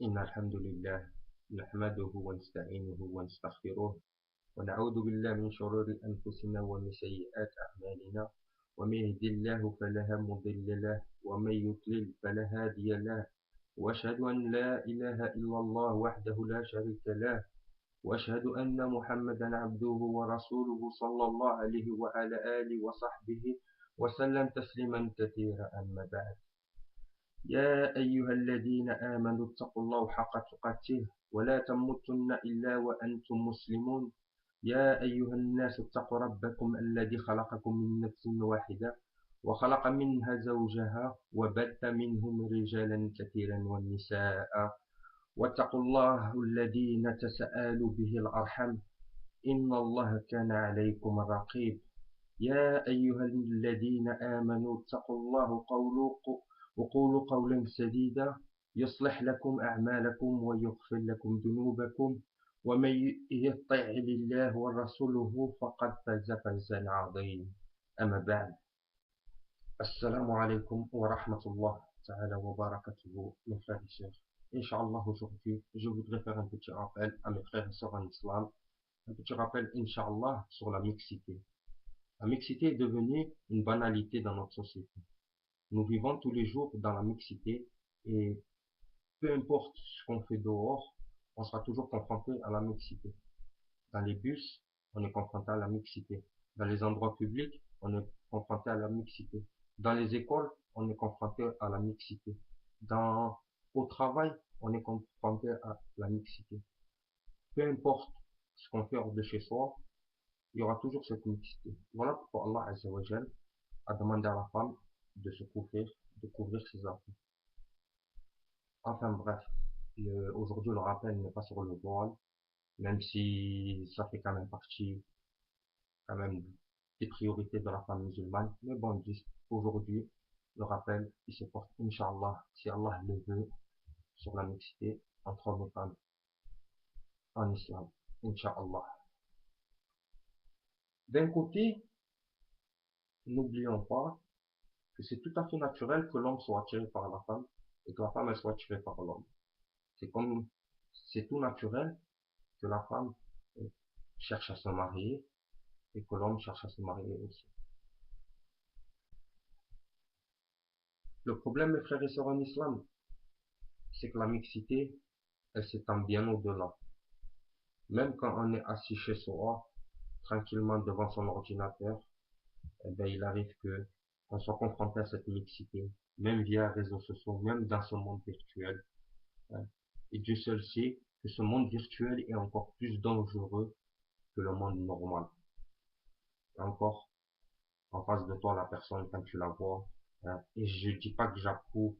إن الحمد لله نحمده ونستعينه ونستغفره ونعوذ بالله من شرور أنفسنا ومن سيئات أعمالنا ومن يهد الله فلا مضل له ومن يضلل فلا هادي له وأشهد أن لا إله إلا الله وحده لا شريك له وأشهد أن محمدا عبده ورسوله صلى الله عليه وعلى آله وصحبه وسلم تسليما كثيرا أما بعد. يا أيها الذين آمنوا اتقوا الله حق تقاته ولا تموتن إلا وأنتم مسلمون. يا أيها الناس اتقوا ربكم الذي خلقكم من نفس واحدة وخلق منها زوجها وبث منهم رجالا كثيرا والنساء واتقوا الله الذين تساءلوا به الأرحم إن الله كان عليكم رقيب. يا أيها الذين آمنوا اتقوا الله وقولوا قولا سديدا يصلح لكم أعمالكم ويغفر لكم ذنوبكم ومن يطع لله ورسوله فقد فاز فوزا عظيما. أما بعد، السلام عليكم ورحمة الله تعالى وبركاته mes frères et sœurs. Inch'Allah, aujourd'hui, je voudrais faire un petit rappel à mes frères et sœurs en islam, un petit rappel, Inch'Allah, sur la mixité. La mixité est devenue une banalité dans notre société. Nous vivons tous les jours dans la mixité et peu importe ce qu'on fait dehors, on sera toujours confronté à la mixité. Dans les bus, on est confronté à la mixité. Dans les endroits publics, on est confronté à la mixité. Dans les écoles, on est confronté à la mixité. Au travail, on est confronté à la mixité. Peu importe ce qu'on fait hors de chez soi, il y aura toujours cette mixité. Voilà pourquoi Allah Azza wa Jal a demandé à la femme de se couvrir, de couvrir ses affaires. Enfin bref, aujourd'hui le rappel n'est pas sur le voile, même si ça fait quand même partie quand même des priorités de la femme musulmane. Mais bon, juste aujourd'hui, le rappel, il se porte, Inch'Allah, si Allah le veut, sur la mixité entre hommes et femmes en islam. Inch'Allah. D'un côté, n'oublions pas que c'est tout à fait naturel que l'homme soit attiré par la femme et que la femme elle soit attirée par l'homme. C'est comme, c'est tout naturel que la femme cherche à se marier et que l'homme cherche à se marier aussi. Le problème, mes frères et sœurs en islam, c'est que la mixité, elle s'étend bien au-delà. Même quand on est assis chez soi, tranquillement devant son ordinateur, eh ben, il arrive que on soit confronté à cette mixité, même via les réseaux sociaux, même dans ce monde virtuel. Hein. Et Dieu seul sait que ce monde virtuel est encore plus dangereux que le monde normal. Et encore, en face de toi, la personne, quand tu la vois, hein, et je dis pas que j'approuve,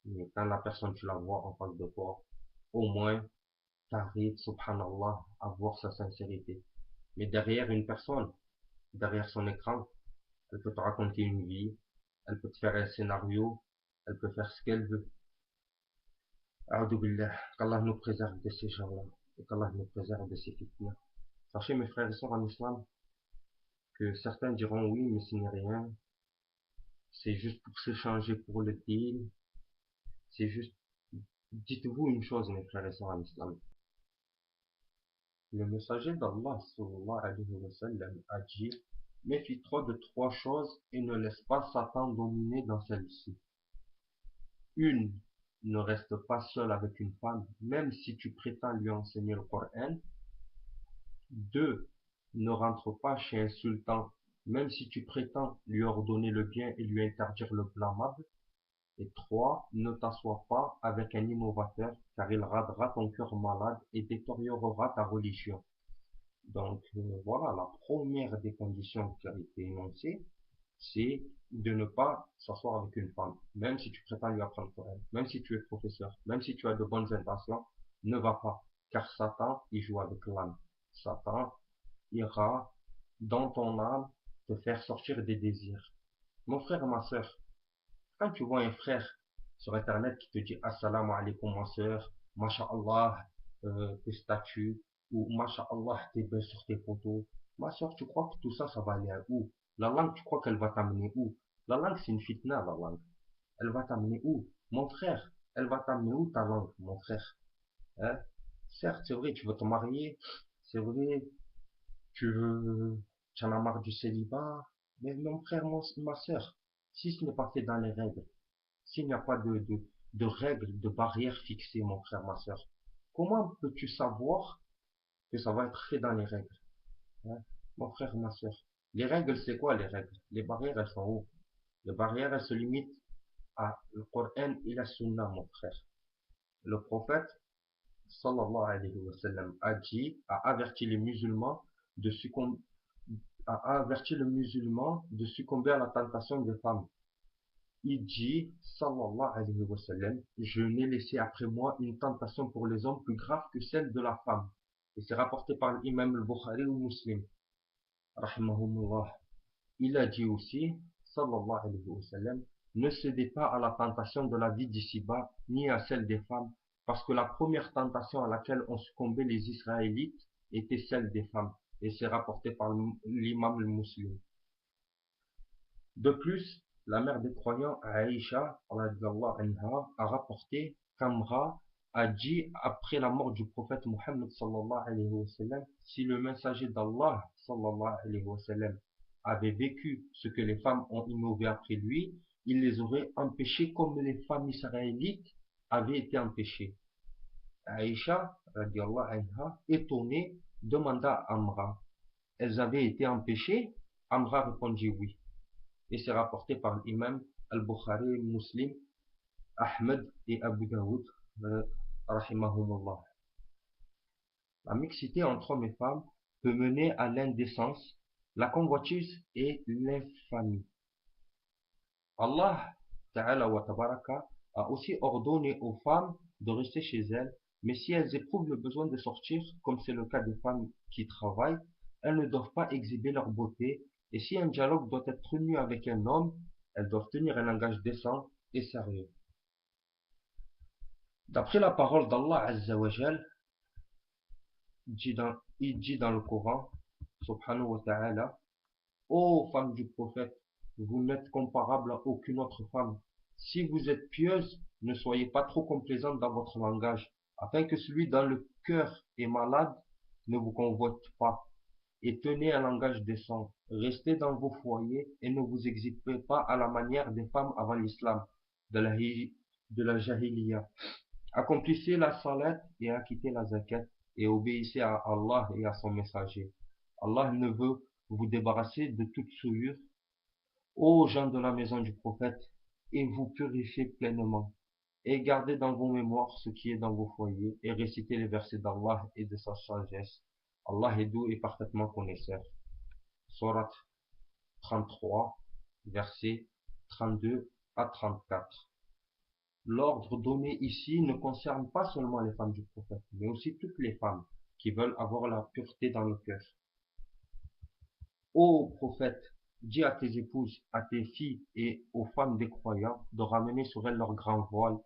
mais quand la personne, tu la vois en face de toi, au moins, t'arrives, subhanallah, à voir sa sincérité. Mais derrière une personne, derrière son écran, elle peut te raconter une vie, elle peut te faire un scénario, elle peut faire ce qu'elle veut. A'udhu billah, qu'Allah nous préserve de ces gens-là, et qu'Allah nous préserve de ces fitnas. Sachez, mes frères et sœurs en islam, que certains diront oui, mais ce n'est rien, c'est juste pour s'échanger pour le deal, c'est juste, dites-vous une chose, mes frères et sœurs en islam. Le messager d'Allah, sallallahu alayhi wa sallam, a dit, méfie-toi de trois choses et ne laisse pas Satan dominer dans celle-ci. Une, ne reste pas seul avec une femme, même si tu prétends lui enseigner le Coran. Deux, ne rentre pas chez un sultan, même si tu prétends lui ordonner le bien et lui interdire le blâmable. Et trois, ne t'assois pas avec un innovateur, car il radera ton cœur malade et détériorera ta religion. Donc voilà, la première des conditions qui a été énoncée, c'est de ne pas s'asseoir avec une femme, même si tu prétends lui apprendre le Coran, même si tu es professeur, même si tu as de bonnes intentions, ne va pas, car Satan, il joue avec l'âme. Satan ira dans ton âme te faire sortir des désirs. Mon frère et ma soeur, quand tu vois un frère sur internet qui te dit Assalamu alaikum ma soeur, Masha'Allah, tes statuts, ou Masha'Allah, t'es belle sur tes photos, ma soeur, tu crois que tout ça, ça va aller à où? La langue, tu crois qu'elle va t'amener où? La langue, c'est une fitna, la langue. Elle va t'amener où? Mon frère, Elle va t'amener où ta langue, mon frère? Hein? Certes, c'est vrai, tu veux te marier, c'est vrai, tu en as marre du célibat, mais mon frère, ma soeur, si ce n'est pas fait dans les règles, s'il n'y a pas de règles, de barrières fixées, mon frère, ma soeur, comment peux-tu savoir que ça va être fait dans les règles? Hein? Mon frère, ma soeur, les règles, c'est quoi les règles? Les barrières, elles sont où? Les barrières, elles se limitent à le Coran et la Sunna, mon frère. Le prophète, sallallahu alayhi wa sallam, a dit, a averti les musulmans de succomber, a averti le musulman de succomber à la tentation des femmes. Il dit, sallallahu alayhi wa sallam, je n'ai laissé après moi une tentation pour les hommes plus grave que celle de la femme. Et c'est rapporté par l'imam al-Bukhari ou Muslim, rahimahumullah. Il a dit aussi, sallallahu alayhi wa sallam, ne cédez pas à la tentation de la vie d'ici-bas, ni à celle des femmes, parce que la première tentation à laquelle ont succombé les Israélites était celle des femmes. Et c'est rapporté par l'imam al-Muslim. De plus, la mère des croyants, Aïcha, anha, a rapporté qu'Amra a dit après la mort du prophète Mohammed sallallahu alayhi wa sallam, si le messager d'Allah sallallahu alayhi wa sallam avait vécu ce que les femmes ont innové après lui, il les aurait empêchés comme les femmes israélites avaient été empêchées. Aïcha, anha, étonnée, demanda à Amra, elles avaient été empêchées? Amra répondit oui. Et c'est rapporté par l'imam al-Bukhari, Muslim, Ahmed et Abu Daoud, rahimahumullah. La mixité entre hommes et femmes peut mener à l'indécence, la convoitise et l'infamie. Allah Ta'ala wa Tabaraka a aussi ordonné aux femmes de rester chez elles, mais si elles éprouvent le besoin de sortir, comme c'est le cas des femmes qui travaillent, elles ne doivent pas exhiber leur beauté, et si un dialogue doit être tenu avec un homme, elles doivent tenir un langage décent et sérieux. D'après la parole d'Allah Azza wa Jal, il dit dans le Coran, subhanahu wa ta'ala, ô femmes du prophète, vous n'êtes comparable à aucune autre femme. Si vous êtes pieuse, ne soyez pas trop complaisante dans votre langage, afin que celui dont le cœur est malade ne vous convoite pas. Et tenez un langage décent. Restez dans vos foyers et ne vous exhibez pas à la manière des femmes avant l'islam, de la jahiliya. Accomplissez la salat et acquittez la zakat et obéissez à Allah et à son messager. Allah ne veut vous débarrasser de toute souillure. Ô gens de la maison du prophète, et vous purifiez pleinement, et gardez dans vos mémoires ce qui est dans vos foyers, et récitez les versets d'Allah et de sa sagesse. Allah est doux et parfaitement connaisseur. Surat 33, versets 32 à 34. L'ordre donné ici ne concerne pas seulement les femmes du prophète, mais aussi toutes les femmes qui veulent avoir la pureté dans le cœur. Ô prophète, dis à tes épouses, à tes filles et aux femmes des croyants de ramener sur elles leur grand voile.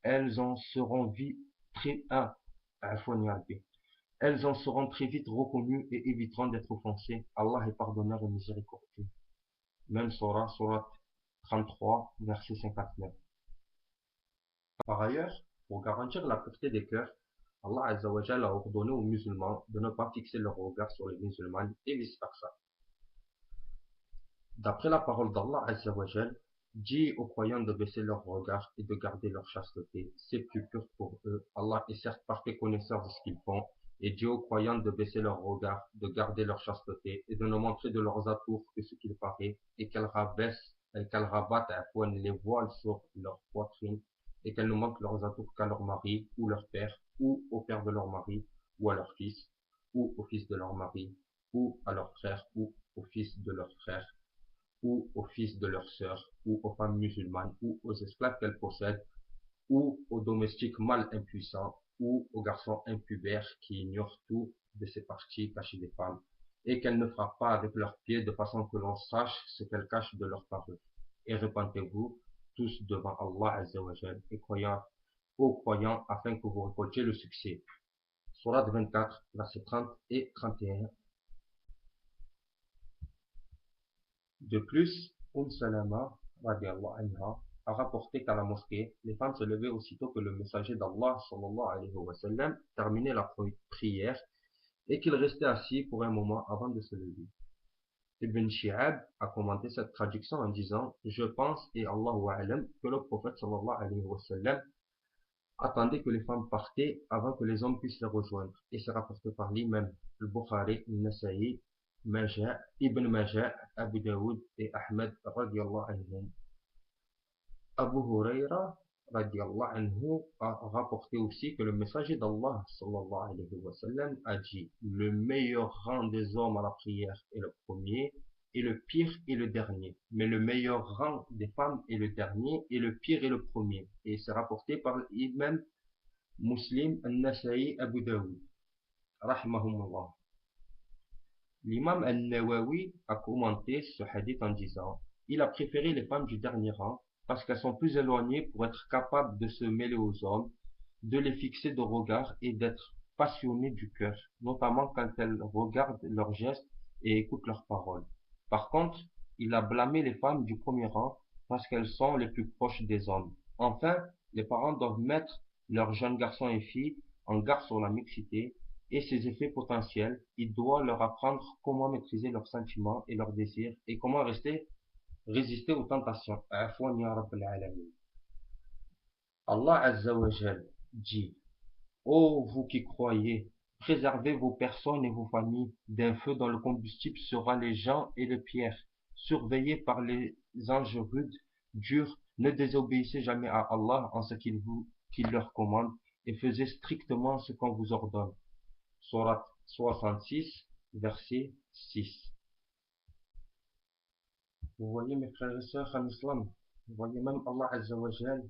Elles en seront elles en seront très vite reconnues et éviteront d'être offensées. Allah est pardonneur et miséricordieux. Même Surah 33, verset 59. Par ailleurs, pour garantir la pureté des cœurs, Allah Azza wa Jalla a ordonné aux musulmans de ne pas fixer leur regard sur les musulmanes et vice versa. D'après la parole d'Allah Azza wa Jal, dit aux croyants de baisser leur regard et de garder leur chasteté. C'est plus pur pour eux. Allah est certes parfait connaisseur de ce qu'ils font. Et dit aux croyants de baisser leur regard, de garder leur chasteté et de ne montrer de leurs atours que ce qu'il paraît et qu'elles rabattent les voiles sur leur poitrine et qu'elles ne montrent leurs atours qu'à leur mari ou leur père ou au père de leur mari ou à leur fils ou au fils de leur mari ou à leur frère ou au fils de leur frère ou aux fils de leurs sœurs, ou aux femmes musulmanes, ou aux esclaves qu'elles possèdent, ou aux domestiques mâles impuissants, ou aux garçons impubères qui ignorent tout de ces parties cachées des femmes, et qu'elles ne frappent pas avec leurs pieds de façon que l'on sache ce qu'elles cachent de leur parole. Et repentez-vous tous devant Allah Azza wa Jal, et aux croyants, afin que vous récoltiez le succès. Surat 24, versets 30 et 31. De plus, Salama, radiallahu anha, a rapporté qu'à la mosquée, les femmes se levaient aussitôt que le messager d'Allah, sallallahu alayhi wa sallam, terminait la prière et qu'il restait assis pour un moment avant de se lever. Ibn Shihab a commenté cette traduction en disant: Je pense, et Allahu a'lam, que le prophète sallallahu alayhi wa sallam attendait que les femmes partaient avant que les hommes puissent les rejoindre. Et c'est rapporté par l'imam al-Bukhari, al-Nasa'i, Ibn Majah, Abu Daoud et Ahmed radiallahu anhum. Abu Huraira radiallahu anhu a rapporté aussi que le messager d'Allah sallallahu alayhi wa sallam a dit: Le meilleur rang des hommes à la prière est le premier, et le pire est le dernier. Mais le meilleur rang des femmes est le dernier, et le pire est le premier. Et c'est rapporté par l'imam Muslim, Al-Nasa'i, Abu Daoud, rahimahumullah. L'imam Al-Nawawi a commenté ce hadith en disant: Il a préféré les femmes du dernier rang parce qu'elles sont plus éloignées pour être capables de se mêler aux hommes, de les fixer de regard et d'être passionnées du cœur, notamment quand elles regardent leurs gestes et écoutent leurs paroles. Par contre, il a blâmé les femmes du premier rang parce qu'elles sont les plus proches des hommes. Enfin, les parents doivent mettre leurs jeunes garçons et filles en garde sur la mixité et ses effets potentiels. Il doit leur apprendre comment maîtriser leurs sentiments et leurs désirs et comment résister aux tentations. Afwan ya Rabbal Alamin. Allah Azza wa Jal dit: Ô vous qui croyez, préservez vos personnes et vos familles d'un feu dont le combustible sera les gens et les pierres, surveillés par les anges rudes, durs. Ne désobéissez jamais à Allah en ce qu'il leur commande et faisez strictement ce qu'on vous ordonne. Surat 66, verset 6. Vous voyez mes frères et sœurs en islam, vous voyez même Allah Azza wa Jal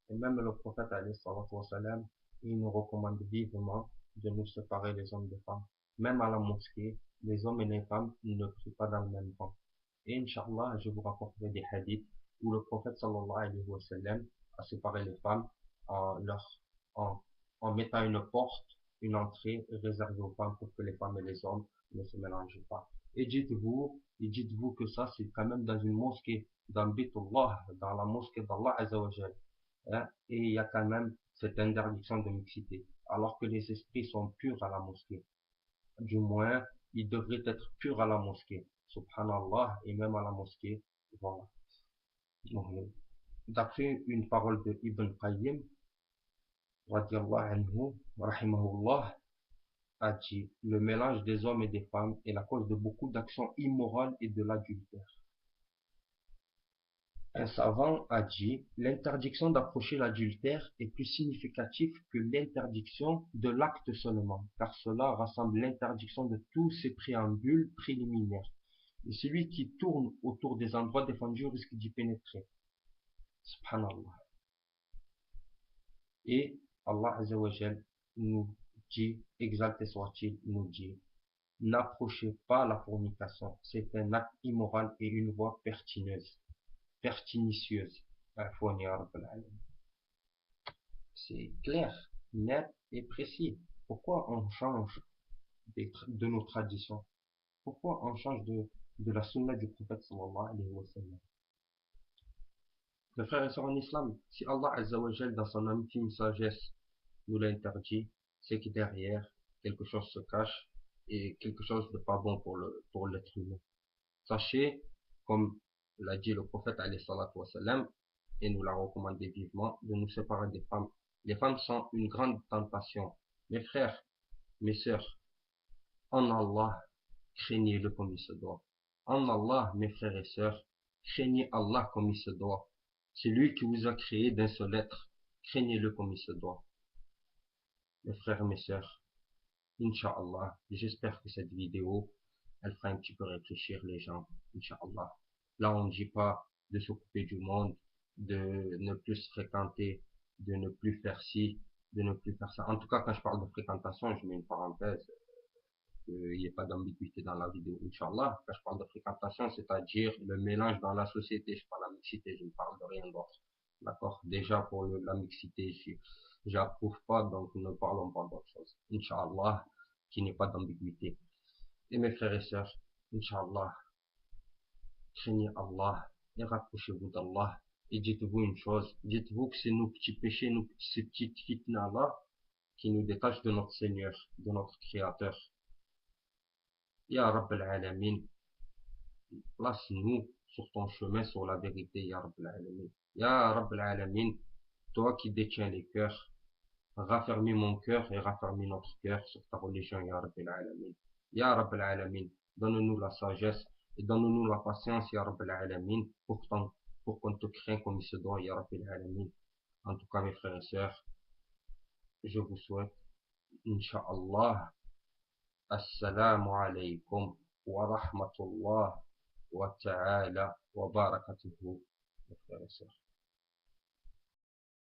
et même le prophète alayhi salatu wa salam, il nous recommande vivement de nous séparer les hommes des femmes. Même à la mosquée, les hommes et les femmes ne prient pas dans le même rang. Et Inch'Allah, je vous rapporterai des hadiths où le prophète sallallahu alayhi wa sallam a séparé les femmes en, en, en mettant une porte, une entrée réservée aux femmes pour que les femmes et les hommes ne se mélangent pas. Et dites-vous que ça c'est quand même dans une mosquée, dans Baytullah, dans la mosquée d'Allah Azza wa Jal. Hein, et il y a quand même cette interdiction de mixité, alors que les esprits sont purs à la mosquée. Du moins, ils devraient être purs à la mosquée. Subhanallah, et même à la mosquée, voilà. D'après une parole de Ibn Qayyim, radiallahu anhu, rahimahullah, a dit: Le mélange des hommes et des femmes est la cause de beaucoup d'actions immorales et de l'adultère. Un savant a dit: L'interdiction d'approcher l'adultère est plus significative que l'interdiction de l'acte seulement, car cela rassemble l'interdiction de tous ces préambules préliminaires. Et celui qui tourne autour des endroits défendus risque d'y pénétrer. Subhanallah. Et Allah Azza wa Jal nous dit, exalté soit-il, nous dit: N'approchez pas la fornication, c'est un acte immoral et une voie pertinicieuse. C'est clair, net et précis. Pourquoi on change de nos traditions? Pourquoi on change de la sunna du prophète sallallahu alayhi wa sallam? Mes frères et sœurs en islam, si Allah Azza wa Jal dans son intime sagesse nous l'interdit, c'est que derrière, quelque chose se cache et quelque chose de pas bon pour l'être humain. Sachez, comme l'a dit le prophète alayhi salatu wa sallam, et nous l'a recommandé vivement, de nous séparer des femmes. Les femmes sont une grande tentation. Mes frères, mes sœurs, en Allah, craignez-le comme il se doit. En Allah, mes frères et sœurs, craignez Allah comme il se doit. C'est lui qui vous a créé d'un seul être. Craignez-le comme il se doit. Mes frères et mes sœurs, Inch'Allah, j'espère que cette vidéo, elle fera un petit peu réfléchir les gens, Inch'Allah. Là, on ne dit pas de s'occuper du monde, de ne plus se fréquenter, de ne plus faire ci, de ne plus faire ça. En tout cas, quand je parle de fréquentation, je mets une parenthèse, qu'il n'y ait pas d'ambiguïté dans la vidéo, Inch'Allah. Quand je parle de fréquentation, c'est-à-dire le mélange dans la société, je parle de la mixité, je ne parle de rien d'autre. D'accord? Déjà, pour la mixité, j'approuve pas, donc ne parlons pas d'autre chose. Inch'Allah, qu'il n'y ait pas d'ambiguïté. Et mes frères et sœurs, Inch'Allah, craignez Allah et rapprochez-vous d'Allah Et dites-vous une chose, dites-vous que c'est nos petits péchés, ces petites fitnas-là, qui nous détachent de notre Seigneur, de notre Créateur. Ya Rabb al-Alamin, place-nous sur ton chemin, sur la vérité, Ya Rabb al-Alamin. Ya Rabb al-Alamin, toi qui détiens les cœurs, raffermis mon cœur et raffermis notre cœur sur ta religion, Ya Rabb al-Alamin. Ya Rabb al-Alamin, donne-nous la sagesse et donne-nous la patience, Ya Rabb al-Alamin, pour qu'on te craigne comme il se doit, Ya Rabb al-Alamin. En tout cas, mes frères et sœurs, je vous souhaite, Inch'Allah, Assalamu alaikum wa rahmatullah wa ta'ala wa barakatuhu, mes frères et sœurs.